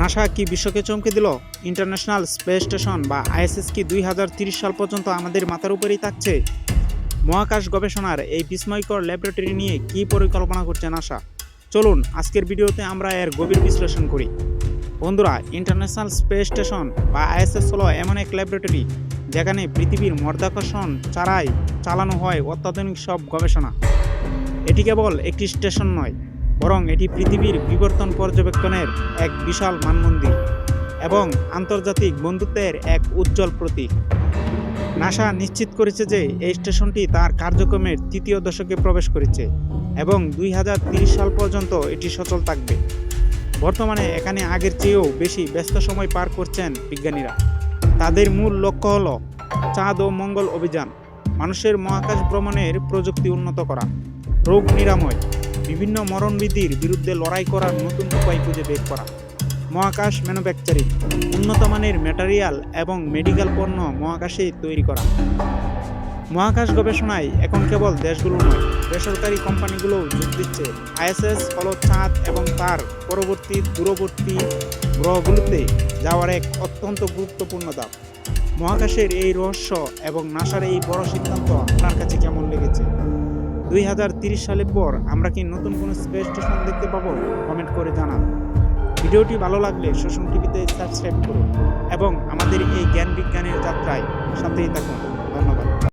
NASA কি বিশ্বকে চমকে দিল? ইন্টারন্যাশনাল স্পেস স্টেশন বা আইএসএস কি 2030 সাল পর্যন্ত আমাদের মাথার উপরেই থাকছে? মহাকাশ গবেষণার এই বিস্ময়কর ল্যাবরেটরি নিয়ে কি পরিকল্পনা করছে নাসা? চলুন আজকের ভিডিওতে আমরা এর গভীর বিশ্লেষণ করি। বন্ধুরা, ইন্টারন্যাশনাল স্পেস স্টেশন বা আইএসএস হলো এমন এক ল্যাবরেটরি যেখানে পৃথিবীর মধ্যাকর্ষণ ছাড়াই চালানো হয় অত্যাধুনিক সব গবেষণা। এটি কেবল একটি স্টেশন নয়, বরং এটি পৃথিবীর বিবর্তন পর্যবেক্ষণের এক বিশাল মানমন্দির এবং আন্তর্জাতিক বন্ধুত্বের এক উজ্জ্বল প্রতীক। নাসা নিশ্চিত করেছে যে এই স্টেশনটি তার কার্যক্রমের তৃতীয় দশকে প্রবেশ করেছে এবং 2030 সাল পর্যন্ত এটি সচল থাকবে। বর্তমানে এখানে আগের চেয়েও বেশি ব্যস্ত সময় পার করছেন বিজ্ঞানীরা। তাদের মূল লক্ষ্য হল চাঁদ ও মঙ্গল অভিযান, মানুষের মহাকাশ ভ্রমণের প্রযুক্তি উন্নত করা, রোগ নিরাময়, বিভিন্ন মরণবিধির বিরুদ্ধে লড়াই করার নতুন উপায় খুঁজে বের করা, মহাকাশ ম্যানুফ্যাকচারিং, উন্নত মানের ম্যাটেরিয়াল এবং মেডিকেল পণ্য মহাকাশে তৈরি করা। মহাকাশ গবেষণায় এখন কেবল দেশগুলো নয়, বেসরকারি কোম্পানিগুলোও যোগ দিচ্ছে। আইএসএস হল চাঁদ এবং তার পরবর্তী দূরবর্তী গ্রহগুলোতে যাওয়ার এক অত্যন্ত গুরুত্বপূর্ণ ধাপ। মহাকাশের এই রহস্য এবং নাসার এই বড় সিদ্ধান্ত আপনার কাছে কেমন লেগেছে? 2030 সালের পর আমরা কি নতুন কোনো স্পেস স্টেশন দেখতে পাবো? কমেন্ট করে জানান। ভিডিওটি ভালো লাগলে শোষণ টিভিতে সাবস্ক্রাইব করুন এবং আমাদের এই জ্ঞান বিজ্ঞানের যাত্রায় সাথেই থাকুন।